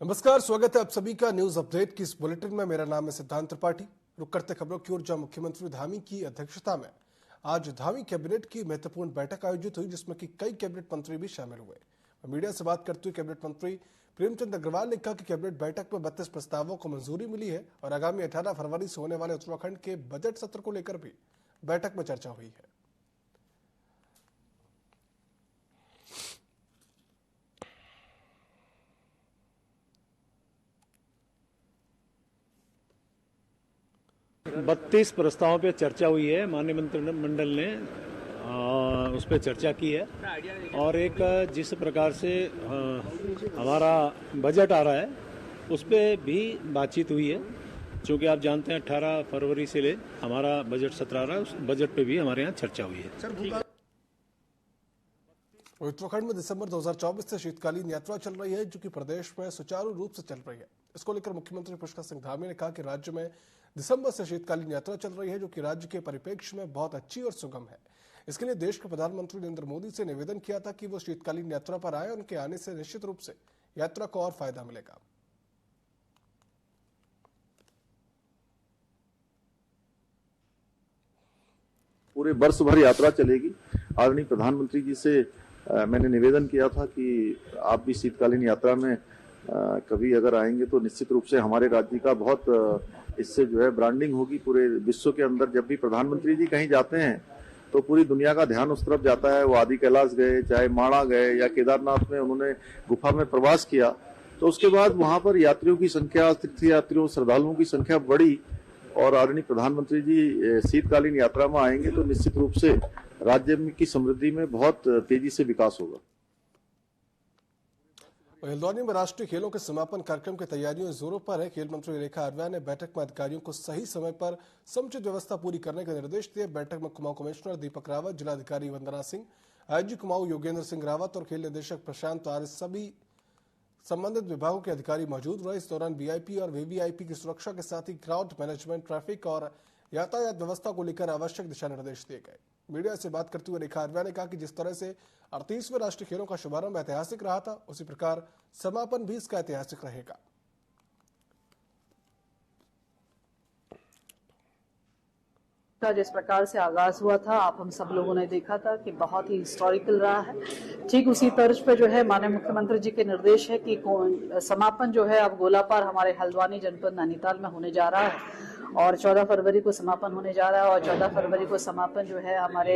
नमस्कार, स्वागत है आप सभी का न्यूज अपडेट की इस बुलेटिन में। मेरा नाम है सिद्धांत त्रिपाठी। रुक करते खबरों की ओर, जहां मुख्यमंत्री धामी की अध्यक्षता में आज धामी कैबिनेट की महत्वपूर्ण बैठक आयोजित हुई, जिसमें कि कई कैबिनेट मंत्री भी शामिल हुए। मीडिया से बात करते हुए कैबिनेट मंत्री प्रेमचंद अग्रवाल ने कहा कि कैबिनेट बैठक में 32 प्रस्तावों को मंजूरी मिली है और आगामी 18 फरवरी से होने वाले उत्तराखंड के बजट सत्र को लेकर भी बैठक में चर्चा हुई है। बत्तीस प्रस्तावों पे चर्चा हुई है। माननीय मंत्रिमंडल ने उस पर चर्चा की है और एक जिस प्रकार से हमारा बजट आ रहा है उस पर भी बातचीत हुई है। क्योंकि आप जानते हैं 18 फरवरी से ले हमारा बजट सत्र आ रहा है, उस बजट पे भी हमारे यहाँ चर्चा हुई है। उत्तराखंड में दिसंबर 2024 से शीतकालीन यात्रा चल रही है, जो कि प्रदेश में सुचारू रूप से चल रही है। इसको लेकर मुख्यमंत्री पुष्कर सिंह धामी ने कहा कि राज्य में दिसंबर से शीतकालीन यात्रा चल रही है, जो कि राज्य के परिप्रेक्ष्य में बहुत अच्छी और सुगम है। इसके लिए देश के प्रधानमंत्री नरेंद्र मोदी से निवेदन किया था कि वो शीतकालीन यात्रा पर आए। उनके आने से निश्चित रूप से यात्रा को और फायदा मिलेगा। पूरे वर्ष भर यात्रा चलेगी। आदरणीय प्रधानमंत्री जी से मैंने निवेदन किया था कि आप भी शीतकालीन यात्रा में कभी अगर आएंगे तो निश्चित रूप से हमारे राज्य का बहुत इससे जो है ब्रांडिंग होगी पूरे विश्व के अंदर। जब भी प्रधानमंत्री जी कहीं जाते हैं तो पूरी दुनिया का ध्यान उस तरफ जाता है। वो आदि कैलाश गए, चाहे माणा गए या केदारनाथ में उन्होंने गुफा में प्रवास किया, तो उसके बाद वहां पर यात्रियों की संख्या, तीर्थ यात्रियों, श्रद्धालुओं की संख्या बढ़ी। और आदरणीय प्रधानमंत्री जी शीतकालीन यात्रा में आएंगे तो निश्चित रूप से राज्य की समृद्धि में बहुत तेजी से विकास होगा। हल्द्वानी में राष्ट्रीय खेलों के समापन कार्यक्रम की तैयारियों जोरों पर है। खेल मंत्री रेखा आर्या ने बैठक में अधिकारियों को सही समय पर समुचित व्यवस्था पूरी करने के निर्देश दिए। बैठक में कुमाऊं कमिश्नर दीपक रावत, जिलाधिकारी वंदना सिंह, आईजी कुमाऊं योगेंद्र सिंह रावत और खेल निदेशक प्रशांत आर्य सभी संबंधित विभागों के अधिकारी मौजूद रहे। इस दौरान वीआईपी और वीवीआईपी की सुरक्षा के साथ ही क्राउड मैनेजमेंट, ट्रैफिक और यातायात व्यवस्था को लेकर आवश्यक दिशा निर्देश दिए गए। मीडिया से बात करते हुए रेखा आर्या ने कहा कि जिस तरह से 38वें राष्ट्रीय खेलों का शुभारंभ ऐतिहासिक रहा था, उसी प्रकार समापन भी इसका ऐतिहासिक रहेगा। जिस प्रकार से आगाज हुआ था, आप हम सब लोगों ने देखा था कि बहुत ही हिस्टोरिकल रहा है। ठीक उसी तर्ज पे जो है माननीय मुख्यमंत्री जी के निर्देश है कि समापन जो है अब गोलापार हमारे हल्द्वानी जनपद नैनीताल में होने जा रहा है और 14 फरवरी को समापन होने जा रहा है। और 14 फरवरी को समापन जो है हमारे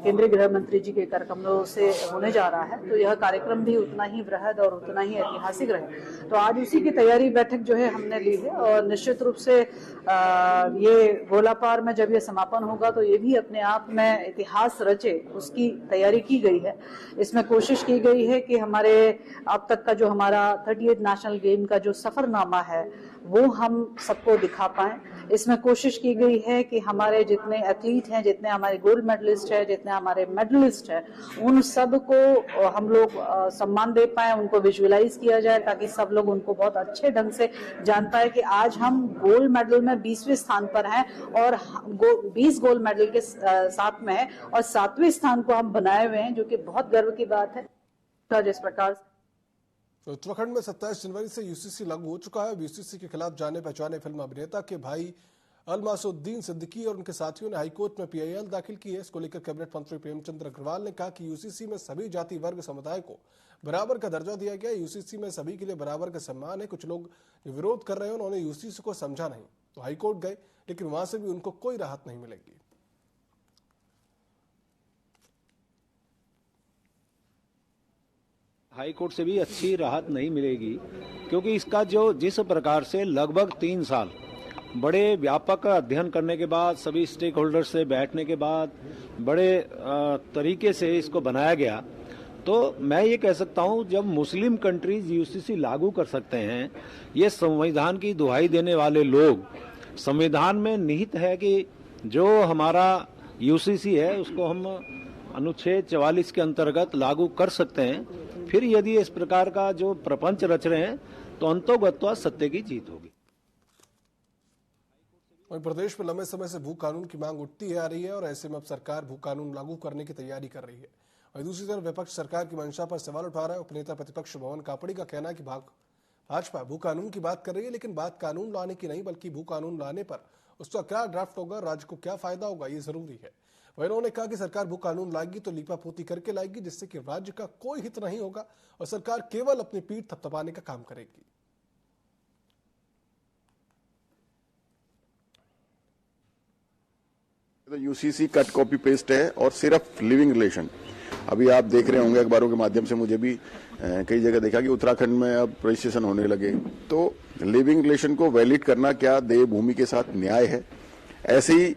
केंद्रीय गृह मंत्री जी के कर कमलों से होने जा रहा है। तो यह कार्यक्रम भी उतना ही वृहद और उतना ही ऐतिहासिक रहे। तो आज उसी की तैयारी बैठक जो है हमने ली है और निश्चित रूप से ये गोलापार में जब ये समापन होगा तो ये भी अपने आप में इतिहास रचे, उसकी तैयारी की गई है। इसमें कोशिश की गई है कि हमारे अब तक का जो हमारा 38 नेशनल गेम का जो सफरनामा है वो हम सबको दिखा पाएं। इसमें कोशिश की गई है कि हमारे जितने एथलीट हैं, जितने हमारे गोल्ड मेडलिस्ट हैं, जितने हमारे मेडलिस्ट हैं, उन सब को हम लोग सम्मान दे पाएं, उनको विजुअलाइज किया जाए ताकि सब लोग उनको बहुत अच्छे ढंग से जान पाए कि आज हम गोल्ड मेडल में 20वें स्थान पर हैं और 20 गोल्ड मेडल के साथ में है और 7वें स्थान को हम बनाए हुए हैं, जो कि बहुत गर्व की बात है। जिस प्रकार उत्तराखंड में 27 जनवरी से यूसीसी लागू हो चुका है। यूसीसी के खिलाफ जाने पहचाने फिल्म अभिनेता के भाई अलमासुद्दीन सिद्दीकी और उनके साथियों ने हाईकोर्ट में पीआईएल दाखिल की है। इसको लेकर कैबिनेट मंत्री प्रेमचंद अग्रवाल ने कहा कि यूसीसी में सभी जाति वर्ग समुदाय को बराबर का दर्जा दिया गया। यूसीसी में सभी के लिए बराबर का सम्मान है। कुछ लोग विरोध कर रहे हैं, उन्होंने यूसीसी को समझा नहीं तो हाईकोर्ट गए, लेकिन वहां से भी उनको कोई राहत नहीं मिलेगी। हाई कोर्ट से भी अच्छी राहत नहीं मिलेगी, क्योंकि इसका जो जिस प्रकार से लगभग 3 साल बड़े व्यापक अध्ययन करने के बाद, सभी स्टेक होल्डर से बैठने के बाद बड़े तरीके से इसको बनाया गया, तो मैं ये कह सकता हूँ जब मुस्लिम कंट्रीज यूसीसी लागू कर सकते हैं, ये संविधान की दुहाई देने वाले लोग, संविधान में निहित है कि जो हमारा यूसीसी है उसको हम अनुच्छेद 44 के अंतर्गत लागू कर सकते हैं। फिर यदि इस प्रकार का जो प्रपंच रच रहे हैं तो अंतोगत्वा सत्य की जीत होगी। प्रदेश में लंबे समय से भू कानून की मांग उठती आ रही है और ऐसे में अब सरकार भू कानून लागू करने की तैयारी कर रही है। और दूसरी तरफ विपक्ष सरकार की मंशा पर सवाल उठा रहा है। उपनेता प्रतिपक्ष भवन कापड़ी का कहना है कि भाजपा भू कानून की बात कर रही है, लेकिन बात कानून लाने की नहीं बल्कि भू कानून लाने पर उसका क्या ड्राफ्ट होगा, राज्य को क्या फायदा होगा, ये जरूरी है। वहीं उन्होंने कहा कि सरकार भू कानून लाएगी तो लीपापोती करके लाएगी, जिससे कि राज्य का कोई हित नहीं होगा और सरकार केवल अपनी पीठ थपथपाने का काम करेगी। तो यूसीसी कट कॉपी पेस्ट है और सिर्फ लिविंग रिलेशन। अभी आप देख रहे होंगे अखबारों के माध्यम से, मुझे भी कई जगह देखा कि उत्तराखंड में अब रजिस्ट्रेशन होने लगे। तो लिविंग रिलेशन को वैलिड करना क्या देव भूमि के साथ न्याय है? ऐसे ही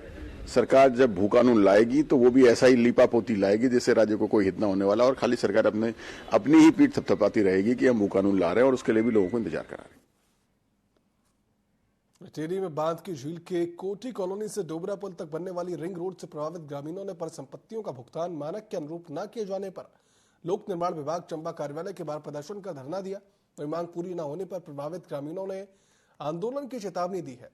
सरकार जब भू कानून लाएगी तो वो भी ऐसा ही लीपापोती लाएगी जिससे राज्य को कोई हित ना होने वाला, और खाली सरकार अपनी ही पीठ थपथपाती रहेगी कि हम भू कानून ला रहे हैं और उसके लिए भी लोगों को इंतजार करा रहे हैं। टेहरी में बांध की झील के कोठी कॉलोनी से डोबरा पुल तक बनने वाली रिंग रोड से प्रभावित ग्रामीणों ने परिसंपत्तियों का भुगतान मानक के अनुरूप न किए जाने पर लोक निर्माण विभाग चंबा कार्यालय के बाहर प्रदर्शन कर धरना दिया। वही मांग पूरी न होने पर प्रभावित ग्रामीणों ने आंदोलन की चेतावनी दी है।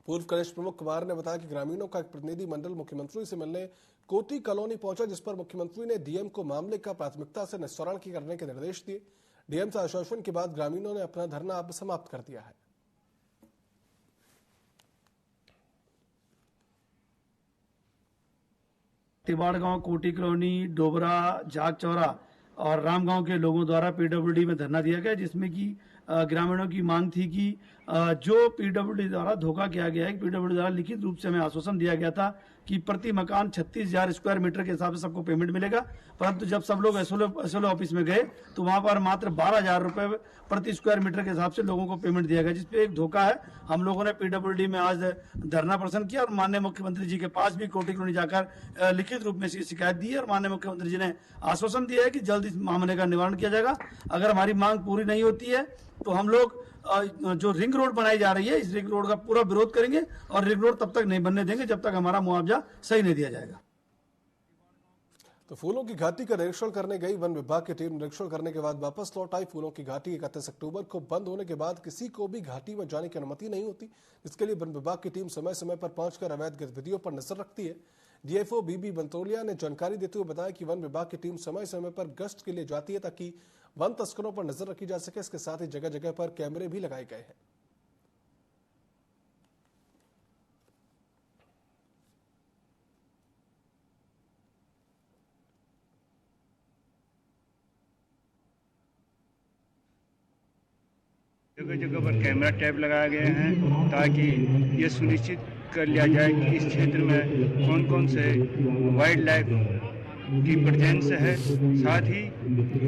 पूर्व प्रदेश प्रमुख कुमार ने बताया कि ग्रामीणों का एक प्रतिनिधि मंडल मुख्यमंत्री से मिलने कोठी कॉलोनी पहुंचा, जिस पर मुख्यमंत्री ने डीएम को मामले का प्राथमिकता से निस्तारण करने के निर्देश दिए। डीएम से आश्वासन के बाद ग्रामीणों ने अपना धरना अब समाप्त कर दिया है। तिवाड़ गांव, कोटी कॉलोनी, डोबरा, जाग चौरा और राम गांव के लोगों द्वारा पीडब्ल्यूडी में धरना दिया गया, जिसमें कि ग्रामीणों की मांग थी कि जो पीडब्ल्यूडी द्वारा धोखा किया गया है, पीडब्ल्यूडी द्वारा लिखित रूप से हमें आश्वासन दिया गया था कि प्रति मकान 36,000 स्क्वायर मीटर के हिसाब से सबको पेमेंट मिलेगा, परंतु जब सब लोग एसओलो ऑफिस में गए तो वहां पर मात्र 12,000 रुपए प्रति स्क्वायर मीटर के हिसाब से लोगों को पेमेंट दिया गया, जिसपे एक धोखा है। हम लोगों ने पीडब्ल्यूडी में आज धरना प्रदर्शन किया और माननीय मुख्यमंत्री जी के पास भी कोटी कॉलोनी जाकर लिखित रूप में शिकायत दी है और माननीय मुख्यमंत्री जी ने आश्वासन दिया है कि जल्द इस मामले का निवारण किया जाएगा। अगर हमारी मांग पूरी नहीं होती है तो हम लोग जो रिंग रोड बनाई जा रही है, इस रिंग रोड का पूरा विरोध करेंगे और रिंग रोड तब तक नहीं बनने देंगे जब तक हमारा मुआवजा सही नहीं दिया जाएगा। तो फूलों की घाटी का निरीक्षण करने गई वन विभाग की टीम निरीक्षण करने के बाद वापस लौट आई। फूलों की घाटी 31 अक्टूबर को बंद होने के बाद किसी को भी घाटी में जाने की अनुमति नहीं होती, जिसके लिए वन विभाग की टीम समय समय पर पहुंचकर अवैध गतिविधियों पर नजर रखती है। डीएफओ बीबी बंतोलिया ने जानकारी देते हुए बताया कि वन विभाग की टीम समय समय पर गश्त के लिए जाती है ताकि वन तस्करों पर नजर रखी जा सके। इसके साथ ही जगह जगह पर कैमरे भी लगाए गए हैं। जगह जगह पर कैमरा टैब लगाए गए हैं ताकि ये सुनिश्चित कर लिया जाए कि इस क्षेत्र में कौन कौन से वाइल्ड लाइफ की प्रेजेंस है। साथ ही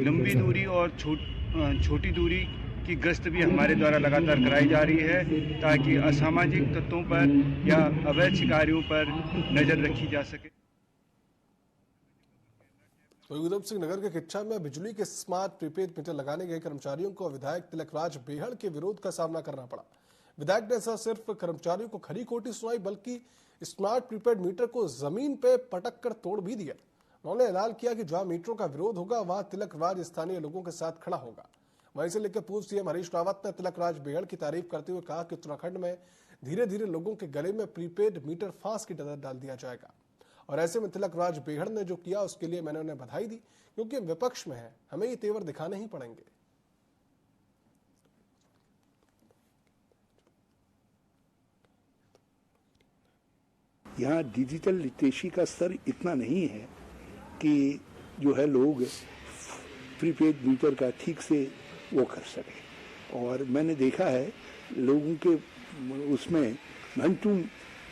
लंबी दूरी और छोटी दूरी की गश्त भी हमारे द्वारा लगातार कराई जा रही है ताकि असामाजिक तत्वों पर या अवैध शिकारियों पर नजर रखी जा सके। उधम सिंह नगर के किच्छा में बिजली के स्मार्ट प्रीपेड मीटर लगाने गए कर्मचारियों को विधायक तिलकराज बेहड़ के विरोध का सामना करना पड़ा। विधायक ने सिर्फ कर्मचारियों को खरी खोटी सुनाई बल्कि स्मार्ट प्रीपेड मीटर को जमीन पे पटक कर तोड़ भी दिया। उन्होंने ऐलान किया कि जहां मीटरों का विरोध होगा वहां तिलकराज स्थानीय लोगों के साथ खड़ा होगा। वहीं से लेकर पूर्व सीएम हरीश रावत ने तिलकराज बेहड़ की तारीफ करते हुए कहा कि उत्तराखंड में धीरे धीरे लोगों के गले में प्रीपेड मीटर फांस की तरह डाल दिया जाएगा और ऐसे में तिलकराज बेहड़ ने जो किया उसके लिए मैंने उन्हें बधाई दी, क्योंकि हम विपक्ष में हैं, हमें ये तेवर दिखाने ही पड़ेंगे। यहाँ डिजिटल लिटरेसी का स्तर इतना नहीं है कि जो है लोग प्रीपेड मीटर का ठीक से वो कर सके। और मैंने देखा है लोगों के उसमें घंटों,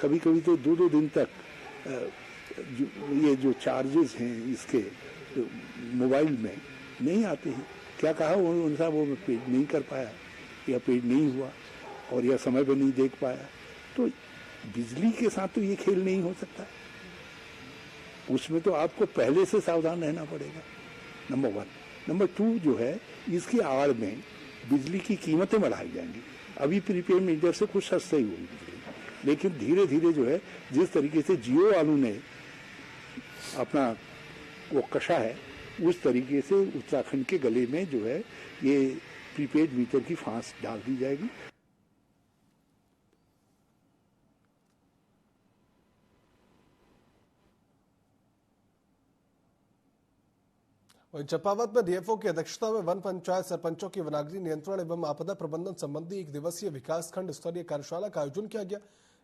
कभी कभी तो 2-2 दिन तक ये जो चार्जेस हैं इसके मोबाइल में नहीं आते हैं। क्या कहा उनसा वो पेड नहीं कर पाया या पेड नहीं हुआ और या समय पर नहीं देख पाया। तो बिजली के साथ तो ये खेल नहीं हो सकता, उसमें तो आपको पहले से सावधान रहना पड़ेगा, नंबर 1। नंबर 2 जो है इसकी आड़ में बिजली की कीमतें बढ़ाई जाएंगी। अभी प्रीपेड मीटर से कुछ सस्ती होगी बिजली, लेकिन धीरे धीरे जो है जिस तरीके से जियो वालों ने अपना वो कशा है उस तरीके से उत्तराखंड के गले में जो है ये प्रीपेड मीटर की फांस डाल दी जाएगी। वहीं चंपावत में डीएफओ की अध्यक्षता में वन पंचायत सरपंचों की वनाग्नि नियंत्रण एवं आपदा प्रबंधन संबंधी 1 दिवसीय विकासखंड स्तरीय कार्यशाला का आयोजन किया गया।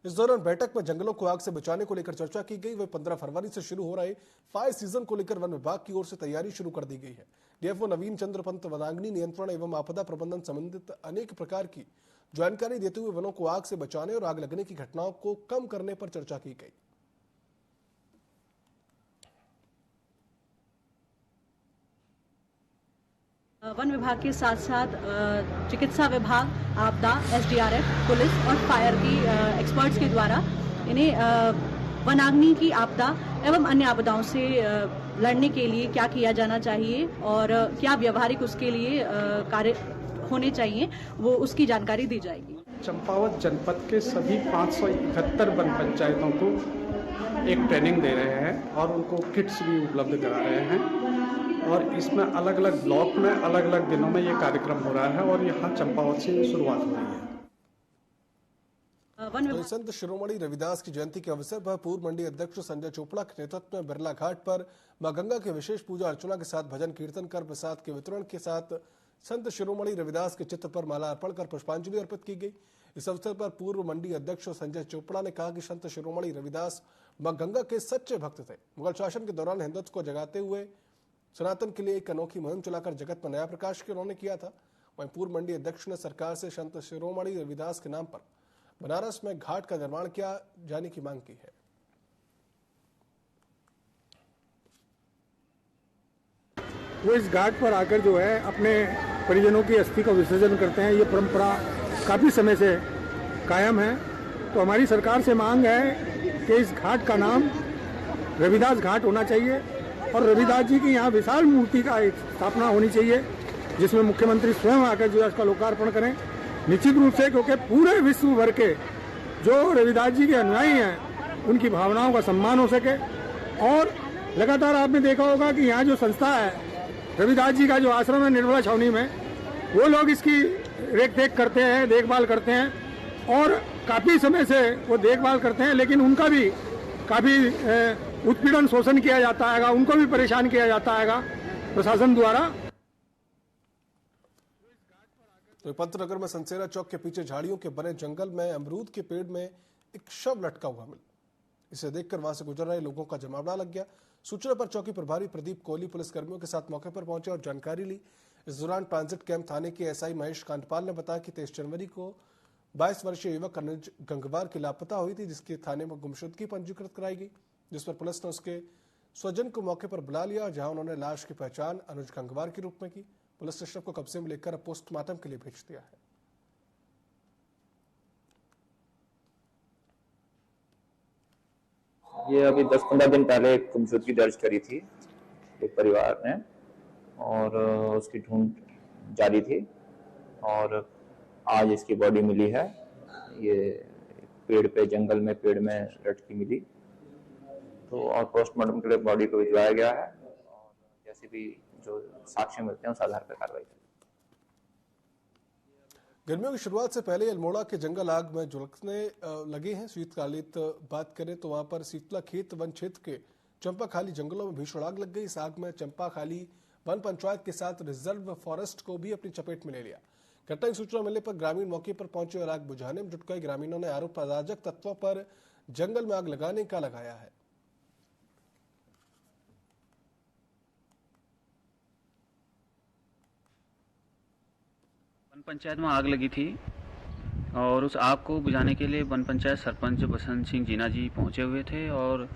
इस दौरान बैठक में जंगलों को आग से बचाने को लेकर चर्चा की गई। वही 15 फरवरी से शुरू हो रहे फायर सीजन को लेकर वन विभाग की ओर से तैयारी शुरू कर दी गई है। डीएफओ नवीन चंद्र पंत वनाग्नि नियंत्रण एवं आपदा प्रबंधन संबंधित अनेक प्रकार की जानकारी देते हुए वनों को आग से बचाने और आग लगने की घटनाओं को कम करने पर चर्चा की गई। वन विभाग के साथ साथ चिकित्सा विभाग, आपदा, एसडीआरएफ, पुलिस और फायर की एक्सपर्ट्स के द्वारा इन्हें वनाग्नि की आपदा एवं अन्य आपदाओं से लड़ने के लिए क्या किया जाना चाहिए और क्या व्यवहारिक उसके लिए कार्य होने चाहिए, वो उसकी जानकारी दी जाएगी। चंपावत जनपद के सभी 571 वन पंचायतों को एक ट्रेनिंग दे रहे हैं और उनको किट्स भी उपलब्ध करा रहे हैं और इसमें अलग अलग ब्लॉक में अलग अलग दिनों में ये कार्यक्रम हो रहा है और यहाँ चंपावत से शुरुआत हो रही है। तो संत शिरोमणि रविदास की जयंती के अवसर पर पूर्व मंडी अध्यक्ष संजय चोपड़ा के नेतृत्व में बिरला घाट पर मां गंगा के विशेष पूजा अर्चना के साथ भजन कीर्तन कर प्रसाद के वितरण के साथ संत शिरोमणि रविदास के चित्र पर माला अर्पण कर पुष्पांजलि अर्पित की गई। इस अवसर पर पूर्व मंडी अध्यक्ष संजय चोपड़ा ने कहा कि संत शिरोमणि रविदास मां गंगा के सच्चे भक्त थे। मुगल शासन के दौरान हिंदुत्व को जगाते हुए सनातन के लिए एक अनोखी मुहिम चलाकर जगत में नया प्रकाश के उन्होंने किया था। वहीं पूर्व मंडी अध्यक्ष ने सरकार से संत शिरोमणि रविदास के नाम पर बनारस में घाट का निर्माण किया जाने की मांग की है। वो इस घाट पर आकर जो है अपने परिजनों की अस्थि का विसर्जन करते हैं। ये परंपरा काफी समय से कायम है। तो हमारी सरकार से मांग है कि इस घाट का नाम रविदास घाट होना चाहिए और रविदास जी की यहाँ विशाल मूर्ति का एक स्थापना होनी चाहिए जिसमें मुख्यमंत्री स्वयं आकर जो है इसका लोकार्पण करें। निश्चित रूप से क्योंकि पूरे विश्व भर के जो रविदास जी के अनुयायी हैं उनकी भावनाओं का सम्मान हो सके। और लगातार आपने देखा होगा कि यहाँ जो संस्था है रविदास जी का जो आश्रम है निर्मला छावनी में, वो लोग इसकी रेख करते हैं, देखभाल करते हैं और काफी समय से वो देखभाल करते हैं, लेकिन उनका भी काफी उत्पीड़न शोषण किया जाता है, उनको भी परेशान किया जाता है प्रशासन द्वारा। तो पंतनगर में संसेरा चौक के पीछे झाड़ियों के बने जंगल में अमरूद के पेड़ में एक शव लटका हुआ मिला। इसे देखकर वहां से गुजर रहे लोगों का जमावड़ा लग गया। सूचना पर चौकी प्रभारी प्रदीप कोहली पुलिस कर्मियों के साथ मौके पर पहुंचे और जानकारी ली। इस दौरान ट्रांजिट कैंप थाने के एसआई महेश कांडपाल ने बताया कि 23 जनवरी को 22 वर्षीय युवक अनुज गंगवार की लापता हुई थी, जिसके थाने में गुमशुदगी पंजीकृत कराई गई, जिस पर पुलिस ने उसके स्वजन को मौके पर बुला लिया, जहां उन्होंने लाश की पहचान अनुज गंगवार के रूप में की। पुलिस ने शव को कब्जे में लेकर पोस्टमार्टम के लिए भेज दिया है। ये अभी 10-15 दिन पहले एक गुमशुदगी दर्ज करी थी एक परिवार ने और उसकी ढूंढ जारी थी और आज इसकी बॉडी मिली है। ये पेड़ पे जंगल में पेड़ में लटकी मिली तो और पोस्टमार्टम के लिए बॉडी को भिजवाया गया है और जैसे भी जो साक्ष्य मिलते हैं उस आधार पर कार्रवाई करेगी। गर्मियों की शुरुआत से पहले अल्मोड़ा के जंगल आग में झुलसने लगे हैं। शीतकालीन बात करें तो वहां पर शीतला खेत वन क्षेत्र के चंपाखाली जंगलों में भीषण आग लग गई। इस आग में चंपाखाली वन पंचायत के साथ रिजर्व फॉरेस्ट को भी अपनी चपेट में ले लिया। घटना की सूचना मिलने पर ग्रामीण मौके पर पहुंचे और आग बुझाने में जुट गए। ग्रामीणों ने आरोप अराजक तत्वों पर जंगल में आग लगाने का लगाया है। वन पंचायत में आग लगी थी और उस आग को बुझाने के लिए वन पंचायत सरपंच बसंत सिंह जीना जी पहुंचे हुए थे और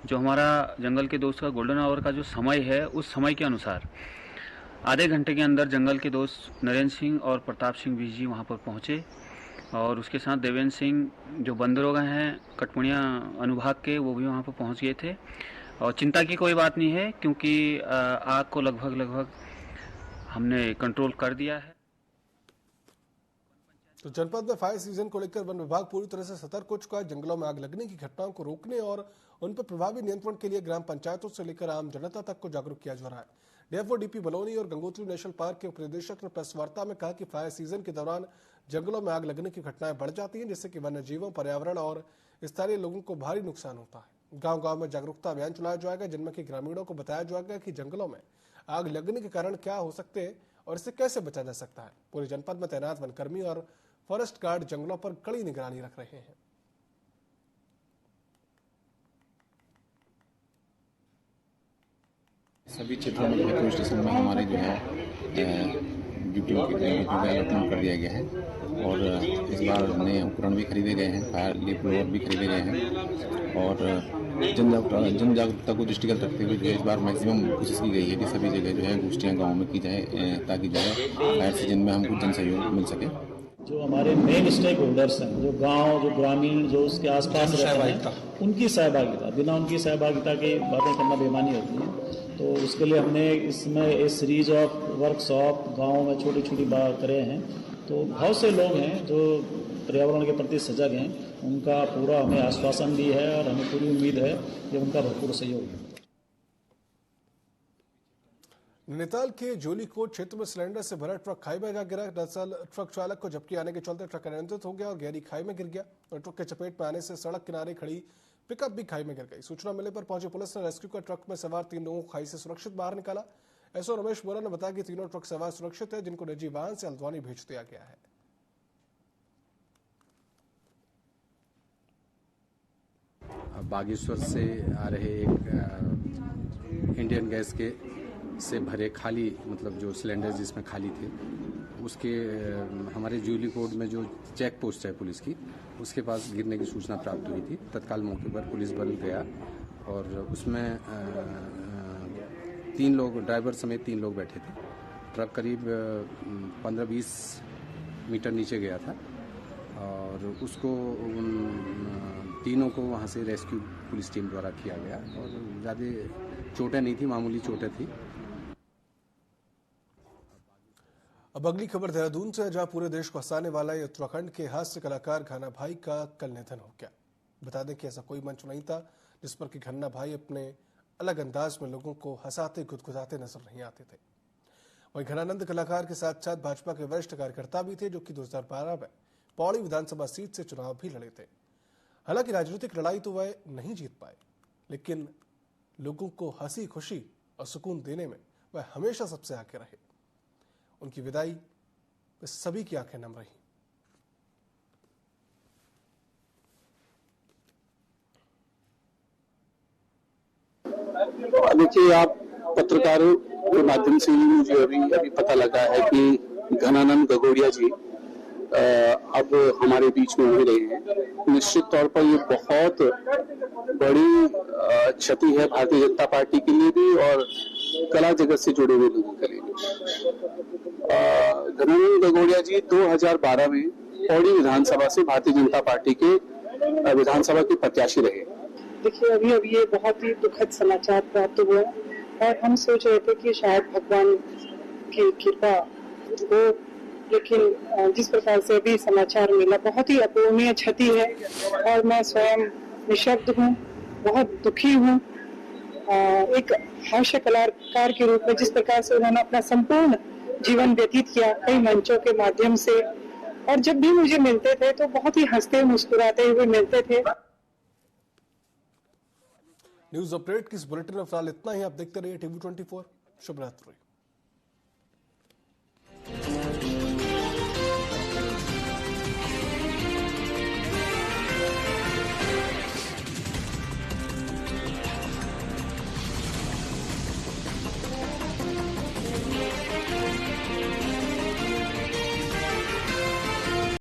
जो हमारा जंगल के दोस्त का गोल्डन आवर का जो समय है उस समय के अनुसार आधे घंटे के अंदर जंगल के दोस्त नरेंद्र सिंह और प्रताप सिंह बीज जी वहां पर पहुंचे और उसके साथ देवेंद्र सिंह जो बंदरोगा हैं कटपुनिया अनुभाग के, वो भी वहां पर पहुंच गए थे। और चिंता की कोई बात नहीं है क्योंकि आग को लगभग हमने कंट्रोल कर दिया है। तो जनपद में फायर सीजन को लेकर वन विभाग पूरी तरह से सतर्क हो चुका है। जंगलों में आग लगने की घटनाओं को रोकने और उन पर प्रभावी नियंत्रण के लिए ग्राम पंचायतों से लेकर आम जनता तक को जागरूक किया जा रहा है। डीएफओ डीपी बलौनी और गंगोत्री नेशनल पार्क के उपनिदेशक ने प्रेस वार्ता में कहा कि फायर सीजन के दौरान जंगलों में आग लगने की घटनाएं बढ़ जाती हैं, जिससे कि वन्य जीवों, पर्यावरण और स्थानीय लोगों को भारी नुकसान होता है। गांव-गांव में जागरूकता अभियान चलाया जाएगा, जिनमें कि ग्रामीणों को बताया जाएगा कि जंगलों में आग लगने के कारण क्या हो सकते हैं और इसे कैसे बचा जा सकता है। पूरे जनपद में तैनात वनकर्मी और फॉरेस्ट गार्ड जंगलों पर कड़ी निगरानी रख रहे हैं। सभी क्षेत्रों में मेट्रो स्टेशन में हमारे जो है ड्यूटियों के अलॉटमेंट कर दिया गया है और इस बार नए उपकरण भी खरीदे गए हैं, फायर लीफ ब्लोअर भी खरीदे गए हैं और जन जागरूकता को दृष्टिगत रखते हुए जो है इस बार मैक्सिमम कोशिश की गई है कि सभी जगह जो है गोष्ठियाँ गाँव में की जाए ताकि जो है फायर सीजन में हमको जन सहयोग मिल सके। जो हमारे मेन स्टेक होल्डर्स हैं, जो गांव, जो ग्रामीण, जो उसके आसपास रहते हैं, उनकी सहभागिता, बिना उनकी सहभागिता की बातें करना बेमानी होती है। तो उसके लिए हमने इसमें एक सीरीज ऑफ वर्कशॉप गांव में छोटी छोटी बात करे हैं। तो बहुत से लोग हैं जो पर्यावरण के प्रति सजग हैं, उनका पूरा हमें आश्वासन भी है और हमें पूरी उम्मीद है कि उनका भरपूर सहयोग है। नैनीताल के जोलीकोट क्षेत्र में सिलेंडर से भरा ट्रक खाई में गिरा। दरअसल ट्रक चालक को झपकी आने के चलते ट्रक अनियंत्रित हो गया और गहरी खाई में गिर गया और ट्रक के चपेट में आने से सड़क किनारे खड़ी पिकअप भी खाई में गिर गई। सूचना मिलने पर पहुंची पुलिस ने रेस्क्यू कर ट्रक में सवार 3 लोगों को खाई से सुरक्षित बाहर निकाला। एसओ रमेश बोरा ने बताया कि तीनों ट्रक सवार सुरक्षित है, जिनको निजी वाहन से हल्द्वानी भेज दिया गया है। बागेश्वर से आ रहे एक इंडियन गैस के से भरे खाली मतलब जो सिलेंडर जिसमें खाली थे, उसके हमारे जोलीकोट में जो चेक पोस्ट है पुलिस की, उसके पास गिरने की सूचना प्राप्त हुई थी। तत्काल मौके पर पुलिस बल गया और उसमें 3 लोग, ड्राइवर समेत 3 लोग बैठे थे। ट्रक करीब 15-20 मीटर नीचे गया था और उसको तीनों को वहाँ से रेस्क्यू पुलिस टीम द्वारा किया गया और ज़्यादा चोटें नहीं थी, मामूली चोटें थी। अब अगली खबर देहरादून से, जहां पूरे देश को हंसाने वाला ये उत्तराखंड के हास्य कलाकार घना भाई का कल निधन हो गया। बता दें कि ऐसा कोई मंच नहीं था जिस पर कि घना भाई अपने अलग अंदाज में लोगों को हंसाते गुदगुदाते नजर नहीं आते थे। वहीं घनानंद कलाकार के साथ साथ भाजपा के वरिष्ठ कार्यकर्ता भी थे, जो कि 2012 में पौड़ी विधानसभा सीट से चुनाव भी लड़े थे। हालांकि राजनीतिक लड़ाई तो वह नहीं जीत पाए, लेकिन लोगों को हंसी खुशी और सुकून देने में वह हमेशा सबसे आगे रहे। उनकी विदाई में सभी की आंखें नम रही। देखिए, आप पत्रकारों के माध्यम से मुझे अभी पता लगा है कि घनानंद गगोड़िया जी अब हमारे बीच में नहीं रहे हैं। निश्चित तौर पर ये बहुत बड़ी क्षति है भारतीय जनता पार्टी के लिए भी और कला जगत से जुड़े हुए लोगों के लिए भी। घनानंद गगोड़िया जी 2012 में पौड़ी विधानसभा से भारतीय जनता पार्टी के विधानसभा के प्रत्याशी रहे। देखिए, अभी ये बहुत ही दुखद समाचार प्राप्त हुआ और हम सोच रहे थे कि शायद भगवान की कृपा हो, लेकिन जिस प्रकार से अभी समाचार मिला बहुत ही अपूर्णीय क्षति है और मैं स्वयं निशब्द हूँ, बहुत दुखी हूँ। एक हास्य कलाकार के रूप में जिस प्रकार से उन्होंने अपना संपूर्ण जीवन व्यतीत किया कई मंचों के माध्यम से, और जब भी मुझे मिलते थे तो बहुत ही हंसते मुस्कुराते हुए मिलते थे। न्यूज अपडेट की इस बुलेटिन में फिलहाल इतना ही। आप देखते रहिए TV24। शुभ रात्रि।